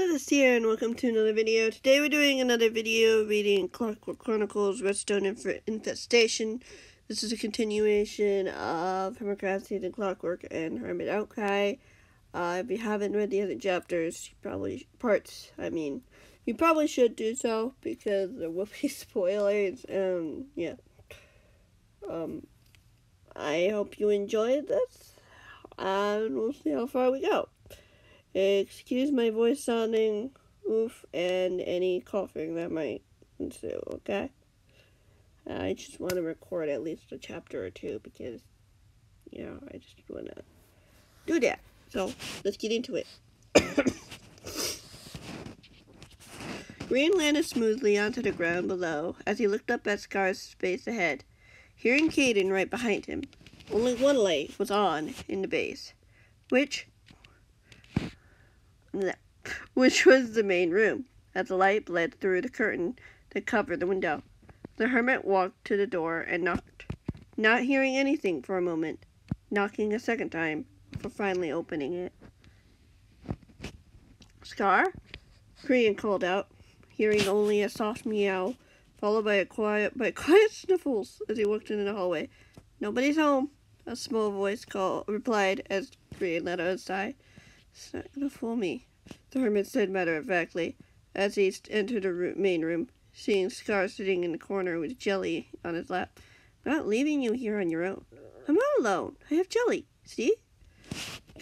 This here, and welcome to another video. Today we're doing another video reading Clockwork Chronicles, Redstone Infestation. This is a continuation of Hermitcraft, Season Clockwork, and Hermit Outcry. If you haven't read the other chapters, you probably should do so, because there will be spoilers, yeah. I hope you enjoyed this, and we'll see how far we go. Excuse my voice sounding oof and any coughing that might ensue, okay? I just want to record at least a chapter or two because, I just want to do that. So, let's get into it. Green landed smoothly onto the ground below as he looked up at Scar's space ahead, hearing Caden right behind him. Only one light was on in the base, which was the main room, as the light bled through the curtain that covered the window. The hermit walked to the door and knocked, not hearing anything for a moment, knocking a second time before finally opening it. Scar? Korean called out, hearing only a soft meow, followed by quiet sniffles as he walked into the hallway. "Nobody's home," a small voice replied as Korean let out a sigh. "It's not gonna fool me," the hermit said matter-of-factly, as he entered the main room, seeing Scar sitting in the corner with jelly on his lap. "I'm not leaving you here on your own." "I'm not alone. I have jelly. See?"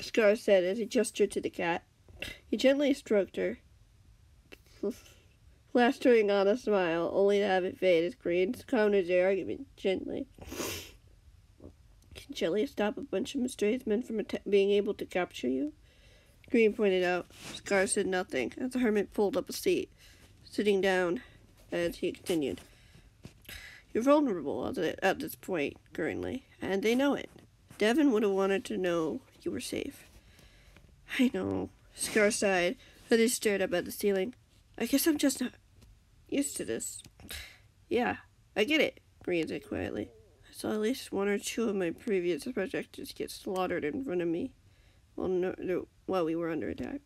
Scar said as he gestured to the cat. He gently stroked her, plastering on a smile, only to have it fade as Green countered the argument gently. "Can jelly stop a bunch of mischievous men from being able to capture you?" Green pointed out. Scar said nothing as the hermit pulled up a seat, sitting down as he continued. "You're vulnerable at this point, currently, and they know it. Devin would have wanted to know you were safe." "I know," Scar sighed as he stared up at the ceiling. "I guess I'm just not used to this." "Yeah, I get it," Green said quietly. "I saw at least one or two of my previous projectors get slaughtered in front of me while we were under attack."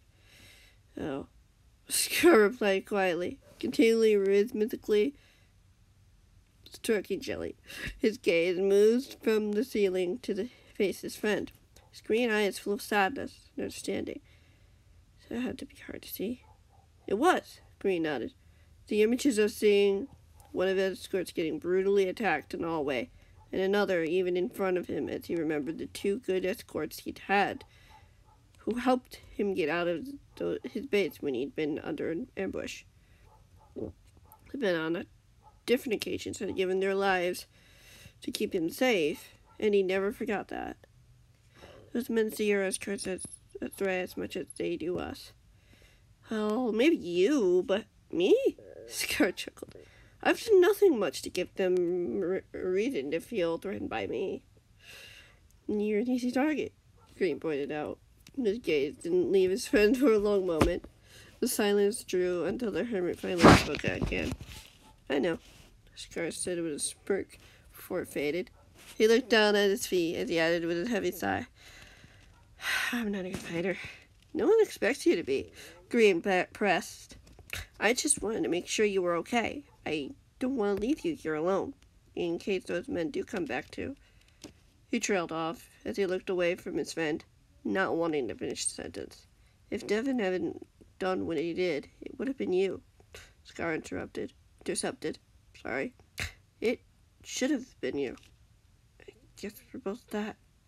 "Oh," Scar replied quietly, continually rhythmically stroking jelly. His gaze moved from the ceiling to the face of his friend, his green eyes full of sadness and understanding. "So it had to be hard to see." "It was," Green nodded. The images of seeing one of his escorts getting brutally attacked in the hallway, and another even in front of him as he remembered the two good escorts he'd had, who helped him get out of his base when he'd been under an ambush. They'd been on different occasions had given their lives to keep him safe, and he never forgot that. Those men see her as a threat as much as they do us. "Well, maybe you, but me?" Scar chuckled. "I've done nothing much to give them a reason to feel threatened by me." "You're an easy target," Green pointed out. His gaze didn't leave his friend for a long moment. The silence drew until the hermit finally spoke out again. "I know," Scar said with a smirk before it faded. He looked down at his feet as he added with a heavy sigh, "I'm not a good fighter." "No one expects you to be," Green pressed. "I just wanted to make sure you were okay. I don't want to leave you here alone, in case those men do come back too." He trailed off as he looked away from his friend, not wanting to finish the sentence. "If Devin hadn't done what he did, it would have been you," Scar intercepted. "Sorry. It should have been you." "I guess we're both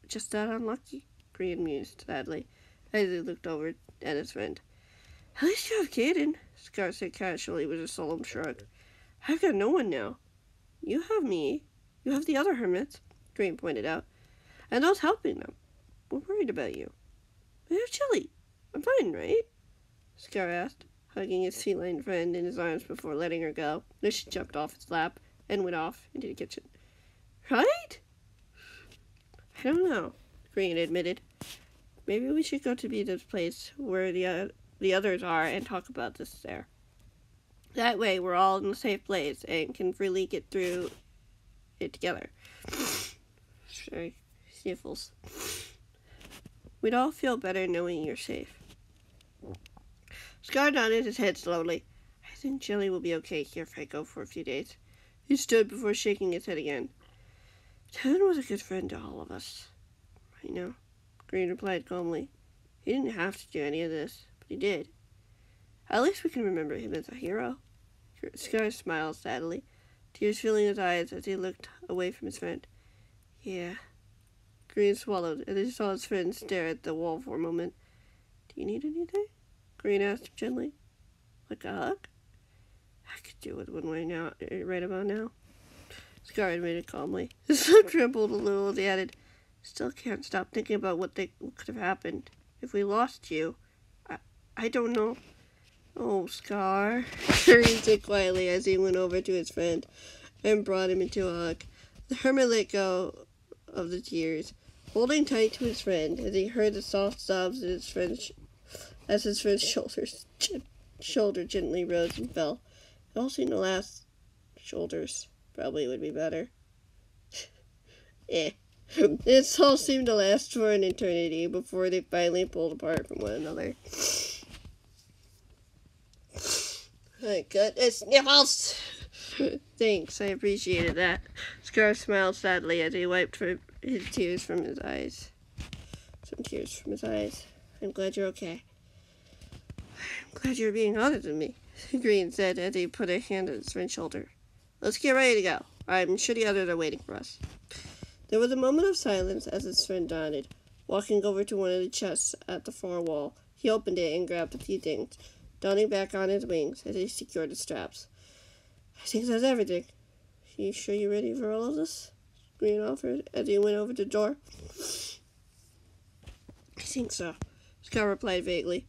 just that unlucky," Green mused sadly, as he looked over at his friend. "At least you have Caden," Scar said casually with a solemn shrug. "I've got no one now." "You have me. You have the other hermits," Green pointed out, "and those helping them. We're worried about you." "I have jelly. I'm fine, right?" Scar asked, hugging his feline friend in his arms before letting her go. Then she jumped off his lap and went off into the kitchen. "Right?" "I don't know," Green admitted. "Maybe we should go to this place where the others are and talk about this there. That way we're all in a safe place and can freely get through it together." Sorry, sniffles. "We'd all feel better knowing you're safe." Scar nodded his head slowly. I think Jelly will be okay here if I go for a few days. He stood before shaking his head again. Ted was a good friend to all of us. I know, Green replied calmly. He didn't have to do any of this, but he did. At least we can remember him as a hero. Scar smiled sadly, tears filling his eyes as he looked away from his friend. Yeah. Green swallowed as he saw his friend stare at the wall for a moment. Do you need anything? Green asked him gently. Like a hug? I could do with one right about now. Scar admitted calmly. His lip trembled a little as he added, Still can't stop thinking about what could have happened. If we lost you, I don't know. Oh, Scar, Green said quietly as he went over to his friend and brought him into a hug. The hermit let go of the tears, holding tight to his friend as he heard the soft sobs as his friend's shoulder gently rose and fell. It all seemed to last. Shoulders probably would be better. It all seemed to last for an eternity before they finally pulled apart from one another. My goodness, sniffles! Thanks, I appreciated that. Scar smiled sadly as he wiped his tears from his eyes. Some tears from his eyes. I'm glad you're okay. I'm glad you're being honest with me, Green said as he put a hand on his friend's shoulder. Let's get ready to go. I'm sure the others are waiting for us. There was a moment of silence as his friend nodded. Walking over to one of the chests at the far wall, he opened it and grabbed a few things, donning back on his wings as he secured the straps. I think that's everything. You sure you're ready for all of this? Green offered as he went over to the door. I think so, Scar replied vaguely.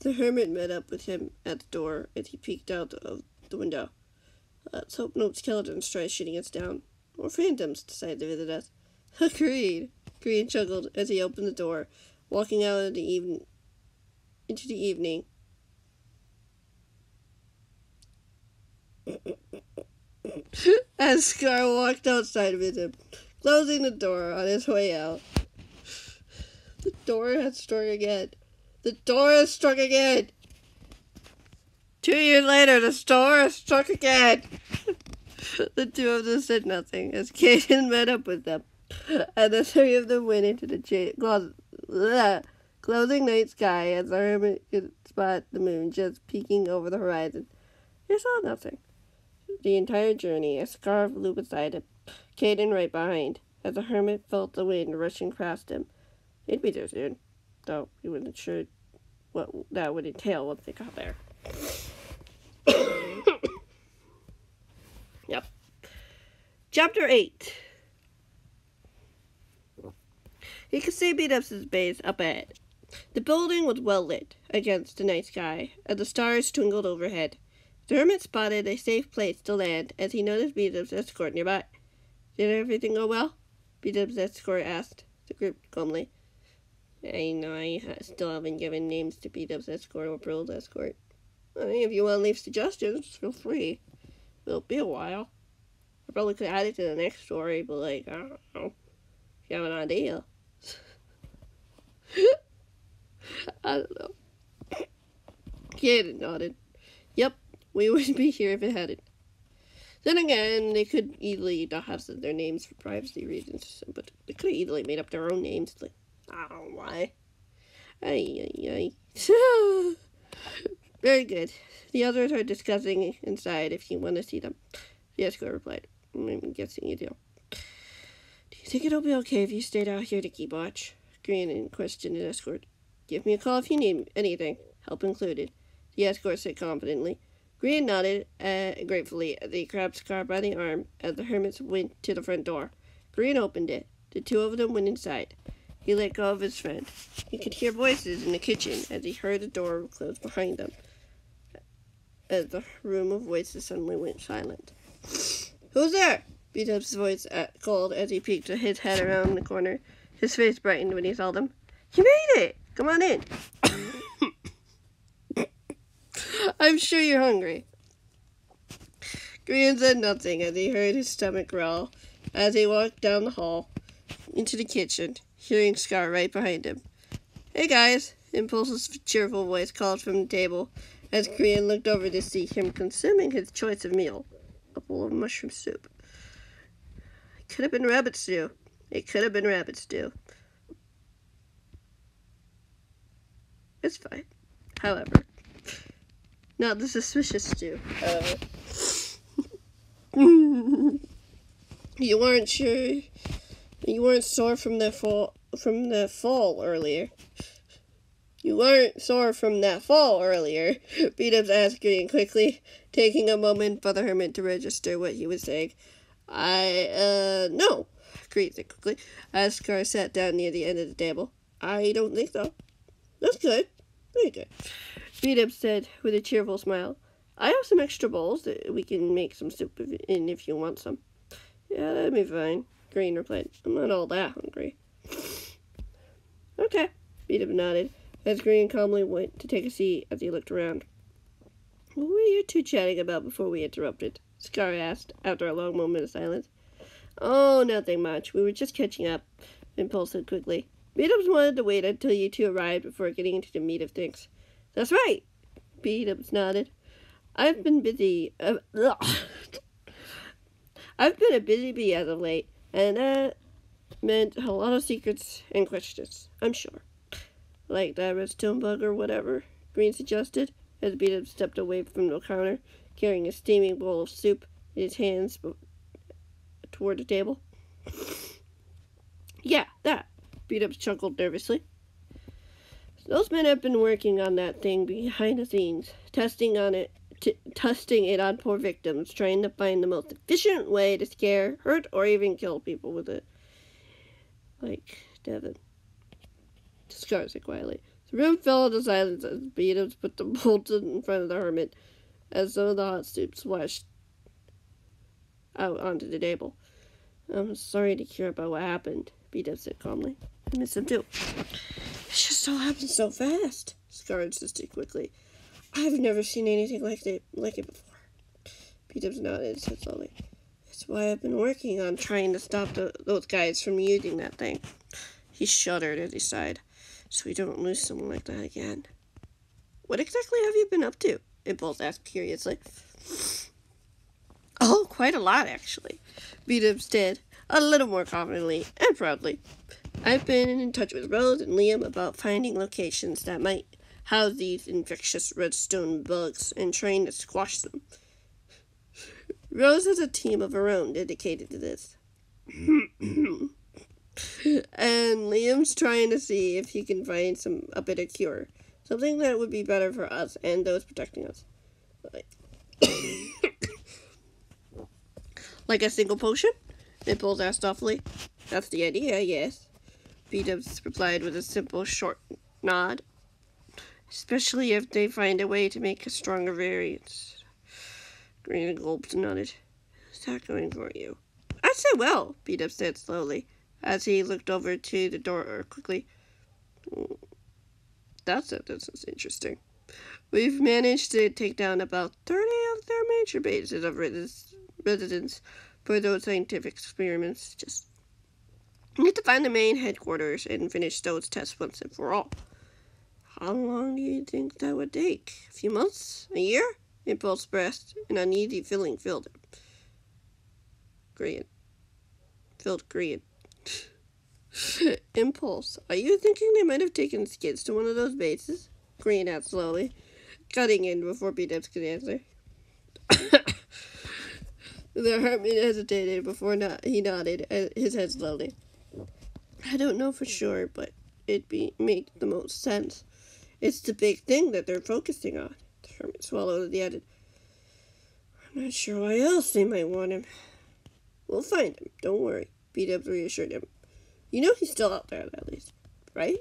The hermit met up with him at the door as he peeked out of the window. Let's hope no skeletons try shooting us down. Or phantoms decide to visit us. Agreed, Green chuckled as he opened the door, walking out into the evening. As Scar walked outside with him, closing the door on his way out. The door had struck again. The door has struck again! 2 years later, the door has struck again! The two of them said nothing as Caden met up with them, and the three of them went into the closing night sky as the hermit could spot the moon just peeking over the horizon. He saw nothing. The entire journey, a scar flew beside him, Caden right behind, as the hermit felt the wind rushing past him. He'd be there soon, though he wasn't sure what that would entail once they got there. Yep. Chapter 8. He could see Beat-Up's base up ahead. The building was well lit against the night sky, as the stars twinkled overhead. The hermit spotted a safe place to land as he noticed Beat-Up's escort nearby. Did everything go well? Beat-Up's escort asked the group calmly. I know I still haven't given names to Beat-Up's escort or Pearl's escort. If you want to leave suggestions, feel free. It'll be a while. I probably could add it to the next story, but I don't know. If you have an idea. I don't know. Caden nodded. Yep, we wouldn't be here if it hadn't. Then again, they could easily not have said their names for privacy reasons, but they could have easily made up their own names. Like, I don't know why. Ay. Very good. The others are discussing inside if you want to see them. The escort replied. I'm guessing you do. Do you think it'll be okay if you stayed out here to keep watch? Green questioned the escort. Give me a call if you need anything, help included. The escort said confidently. Green nodded gratefully as he grabbed Scar by the arm as the hermits went to the front door. Green opened it. The two of them went inside. He let go of his friend. He could hear voices in the kitchen as he heard the door close behind them. As the room of voices suddenly went silent. Who's there? Beat-Up's voice called as he peeked his head around the corner. His face brightened when he saw them. You made it! Come on in. I'm sure you're hungry. Green said nothing as he heard his stomach growl as he walked down the hall into the kitchen, hearing Scar right behind him. Hey guys, Impulse's cheerful voice called from the table as Korean looked over to see him consuming his choice of meal, a bowl of mushroom soup. It could have been rabbit stew. It could have been rabbit stew. It's fine. However, not the suspicious stew. You weren't sure. You weren't sore from the fall earlier. You weren't sore from that fall earlier, B-dubs asked Green quickly, taking a moment for the hermit to register what he was saying. No, Green said quickly, as Scar sat down near the end of the table. I don't think so. That's good. Very good. B-dubs said with a cheerful smile. I have some extra bowls that we can make some soup in if you want some. Yeah, that'd be fine, Green replied. I'm not all that hungry. Okay, B-dubs nodded, as Green calmly went to take a seat as he looked around. What were you two chatting about before we interrupted? Scar asked, after a long moment of silence. Oh, nothing much. We were just catching up, Impulse said quickly. B-dubs wanted to wait until you two arrived before getting into the meat of things. That's right, B-dubs nodded. I've been busy. I've been a busy bee as of late, and that meant a lot of secrets and questions, I'm sure. Like that redstone bug or whatever, Green suggested, as B-dubs stepped away from the counter, carrying a steaming bowl of soup in his hands toward the table. Yeah, that, B-dubs chuckled nervously. Those men have been working on that thing behind the scenes, testing it on poor victims, trying to find the most efficient way to scare, hurt, or even kill people with it. Like Devin. Scar said quietly. The room fell into silence as B-dubs put the bowls in front of the hermit, as some of the hot soup splashed out onto the table. I'm sorry to hear about what happened, B-dubs said calmly. I miss him too. It just all happened so fast, Scar insisted quickly. I've never seen anything like it before. B-dubs nodded and said slowly. That's why I've been working on trying to stop those guys from using that thing. He shuddered as he sighed. So we don't lose someone like that again. What exactly have you been up to? Impulse asked curiously. Oh, quite a lot, actually. B-dubs did, a little more confidently and proudly. I've been in touch with Rose and Liam about finding locations that might house these infectious redstone bugs and trying to squash them. Rose has a team of her own dedicated to this. And Liam's trying to see if he can find a bit of cure. Something that would be better for us and those protecting us. Like a single potion? Impulse asked softly. That's the idea, yes. B-dubs replied with a simple, short nod. Especially if they find a way to make a stronger variant. Green gulped and nodded. How's that going for you? I'd say well, B-dubs said slowly, as he looked over to the door quickly. That's interesting. We've managed to take down about 30 of their major bases of residence for those scientific experiments. Just need to find the main headquarters and finish those tests once and for all. How long do you think that would take? A few months? A year? Impulse breast, an uneasy feeling filled him. Green. Impulse, are you thinking they might have taken skids to one of those bases? Green asked slowly, cutting in before B-dubs could answer. The hermit hesitated before he nodded his head slowly. I don't know for sure, but it'd make the most sense. It's the big thing that they're focusing on. The hermit swallowed and added, I'm not sure why else they might want him. We'll find him, don't worry, B-dubs reassured him. You know he's still out there, at least, right?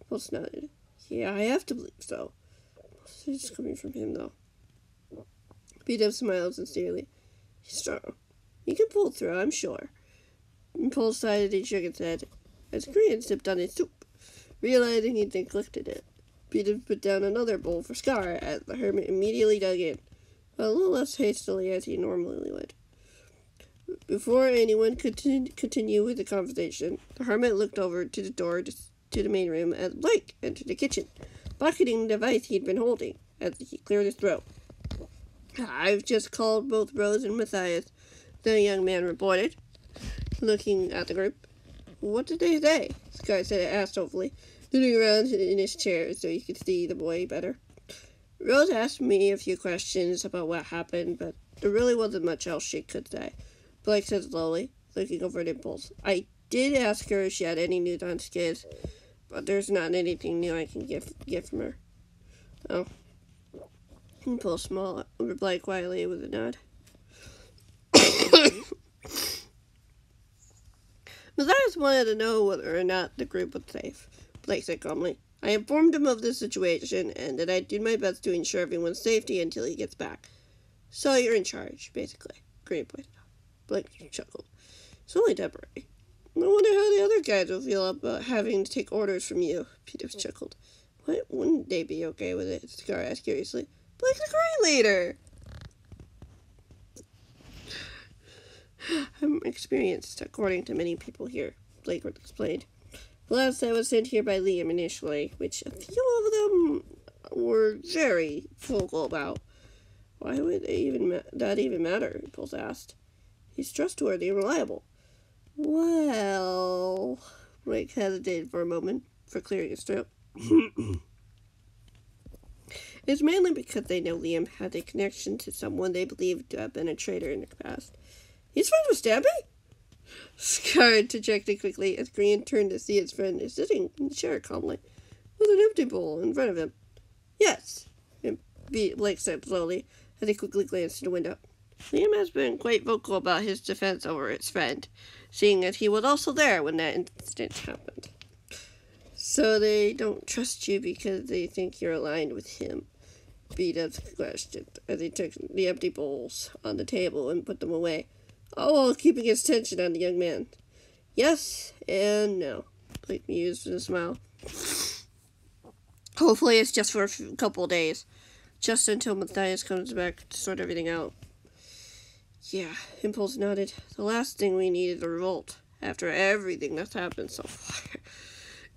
Impulse nodded. Yeah, I have to believe so. It's coming from him, though. B-dubs smiled sincerely. He's strong. He can pull through, I'm sure. Impulse sighed and shook his head, as Green sipped on his soup, realizing he'd neglected it. B-dubs put down another bowl for Scar, as the hermit immediately dug in, a little less hastily as he normally would. Before anyone could continue with the conversation, the hermit looked over to the door to the main room as Blake entered the kitchen, pocketing the device he'd been holding as he cleared his throat. "I've just called both Rose and Matthias," the young man reported, looking at the group. "What did they say?" Scar asked hopefully, moving around in his chair so he could see the boy better. "Rose asked me a few questions about what happened, but there really wasn't much else she could say," Blake said slowly, looking over at Impulse. "I did ask her if she had any news on Skiz, but there's not anything new I can get from her." "Oh." Impulse replied quietly with a nod. Matthias wanted to know whether or not the group was safe, Blake said calmly. "I informed him of the situation and that I'd do my best to ensure everyone's safety until he gets back. So you're in charge, basically," Green pointed out. Blake chuckled. "It's only temporary. I wonder how the other guys will feel about having to take orders from you," Peter chuckled. "Why wouldn't they be okay with it?" Scar asked curiously. "Blake's a great leader." "I'm experienced, according to many people here," Blake explained. "The last I was sent here by Liam initially, which a few of them were very vocal about." "Why would that even matter?" Impulse asked. "He's trustworthy and reliable." "Well," Blake hesitated for a moment for clearing his throat. "It's mainly because they know Liam had a connection to someone they believed to have been a traitor in the past." "He's friends with Stampy?" Scar interjected quickly as Green turned to see his friend sitting in the chair calmly, with an empty bowl in front of him. "Yes," Blake said slowly, as he quickly glanced at the window. "Liam has been quite vocal about his defense over his friend, seeing as he was also there when that incident happened." "So they don't trust you because they think you're aligned with him?" Beat-Up questioned as he took the empty bowls on the table and put them away, all while keeping his attention on the young man. "Yes and no," Blake mused with a smile. "Hopefully it's just for a couple of days, just until Matthias comes back to sort everything out." "Yeah," Impulse nodded. "The last thing we need is a revolt, after everything that's happened so far."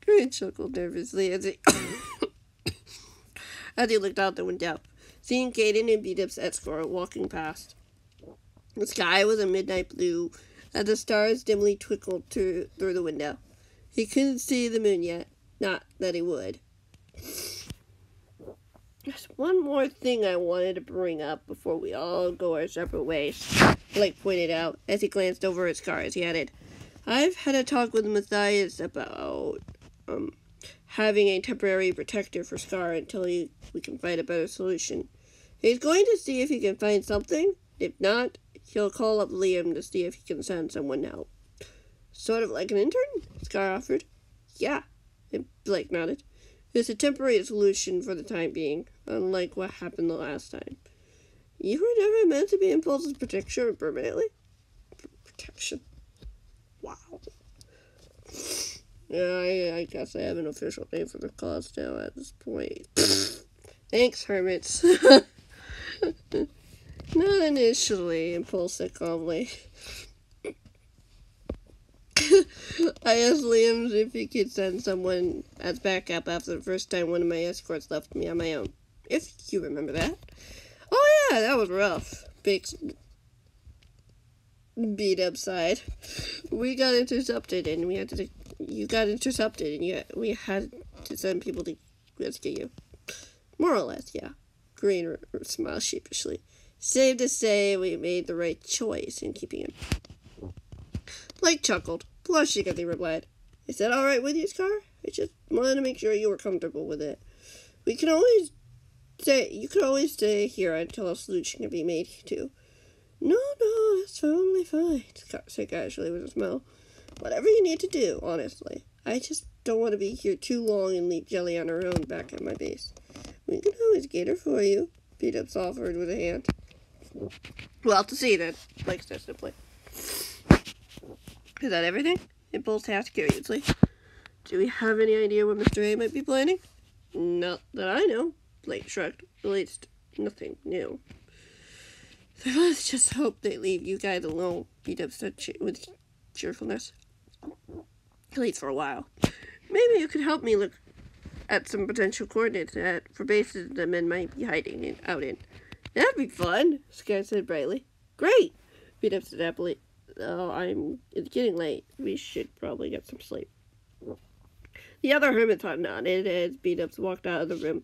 Green chuckled nervously as he looked out the window, seeing Caden and Beat-Up's escort walking past. The sky was a midnight blue, as the stars dimly twinkled through the window. He couldn't see the moon yet, not that he would. "There's one more thing I wanted to bring up before we all go our separate ways," Blake pointed out as he glanced over at Scar as he added, "I've had a talk with Matthias about having a temporary protector for Scar until we can find a better solution. He's going to see if he can find something. If not, he'll call up Liam to see if he can send someone to help." "Sort of like an intern?" Scar offered. "Yeah," Blake nodded. "It's a temporary solution for the time being, unlike what happened the last time." "You were never meant to be Impulse's protection permanently?" "Protection? Wow." "Yeah, I guess I have an official name for the cause now at this point." "Thanks, hermits." "Not initially," Impulse said calmly. "I asked Liam if he could send someone as backup after the first time one of my escorts left me on my own. If you remember that." "Oh yeah, that was rough," Beat-Up side. We got intercepted and we had to send people to rescue you." "More or less, yeah." Green smiled sheepishly. "Safe to say we made the right choice in keeping him." Blake chuckled, blushing as he replied, "Is that all right with you, Scar? I just wanted to make sure you were comfortable with it. You could always stay here until a solution can be made too." No, that's totally fine," Scar said casually with a smile. "Whatever you need to do, honestly. I just don't want to be here too long and leave Jelly on her own back at my base. We can always get her for you," Beat-Up offered with a hand. "Well, to see then," Blake said simply. "Is that everything?" Impulse asked curiously. "Do we have any idea what Mr. A might be planning?" "Not that I know," Blake shrugged. "At least, nothing new." "Then let's just hope they leave you guys alone," Beat-Up said with cheerfulness. "At least for a while." Maybe you could help me look at some potential coordinates for bases the men might be hiding out in. That'd be fun, Sky said brightly. Great, Beat-Up said happily. Oh, it's getting late. We should probably get some sleep. The other hermits nodded as Beat-Ups walked out of the room,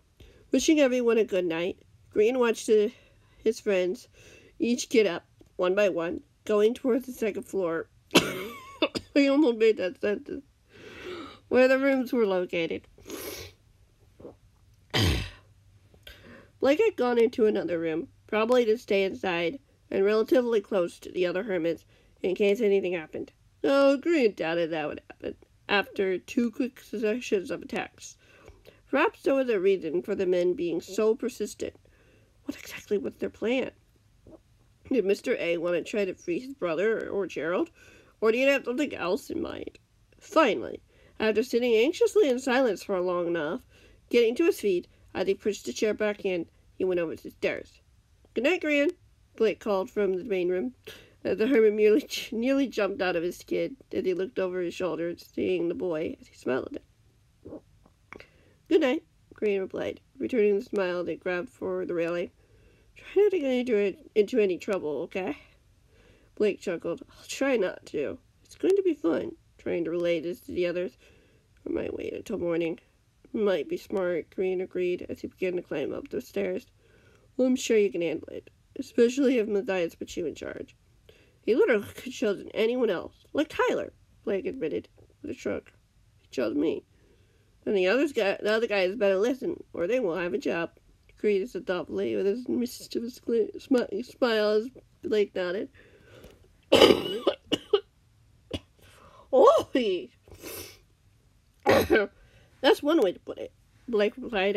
wishing everyone a good night. Green watched his friends each get up, one by one, going towards the second floor. I almost made that sentence. Where the rooms were located. Blake had gone into another room, probably to stay inside, and relatively close to the other hermits, in case anything happened. No, Green doubted that would happen, after 2 quick successions of attacks. Perhaps there was a reason for the men being so persistent. What exactly was their plan? Did Mr. A want to try to free his brother or Gerald, or did he have something else in mind? Finally, after sitting anxiously in silence for long enough, getting to his feet, as he pushed the chair back in, he went over to the stairs. "Good night, Gran," Blake called from the main room, as the hermit nearly jumped out of his skin as he looked over his shoulder, seeing the boy as he smiled at him. "Good night," Gran replied, returning the smile they grabbed for the railing. "Try not to get into any trouble, okay?" Blake chuckled. "I'll try not to. It's going to be fun," trying to relay this to the others. "I might wait until morning." "Might be smart," Green agreed as he began to climb up the stairs. "Well, I'm sure you can handle it, especially if Matthias put you in charge." "He literally could have chosen anyone else, like Tyler," Blake admitted with a shrug. "He chose me. And the other guys better listen, or they won't have a job," Green said thoughtfully with his mischievous smile as Blake nodded. "Oh, that's one way to put it," Blake replied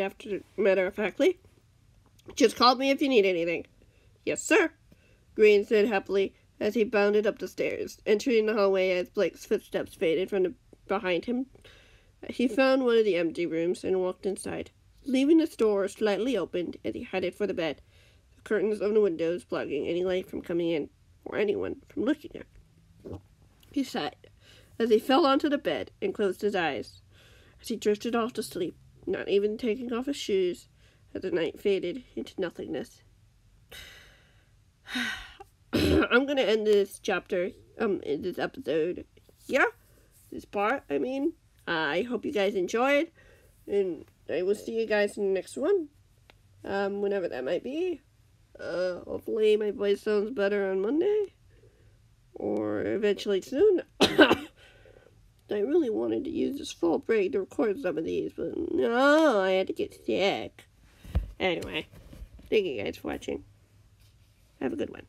matter-of-factly. "Just call me if you need anything." "Yes, sir," Green said happily as he bounded up the stairs, entering the hallway as Blake's footsteps faded from behind him. He found one of the empty rooms and walked inside, leaving the door slightly opened as he headed for the bed, the curtains of the windows blocking any light from coming in or anyone from looking at him. He sighed as he fell onto the bed and closed his eyes, as he drifted off to sleep, not even taking off his shoes, as the night faded into nothingness. I'm going to end this chapter, in this episode here. This part, I hope you guys enjoyed, and I will see you guys in the next one, whenever that might be. Hopefully my voice sounds better on Monday, or eventually soon. I really wanted to use this fall break to record some of these, but no, I had to get sick. Anyway, thank you guys for watching. Have a good one.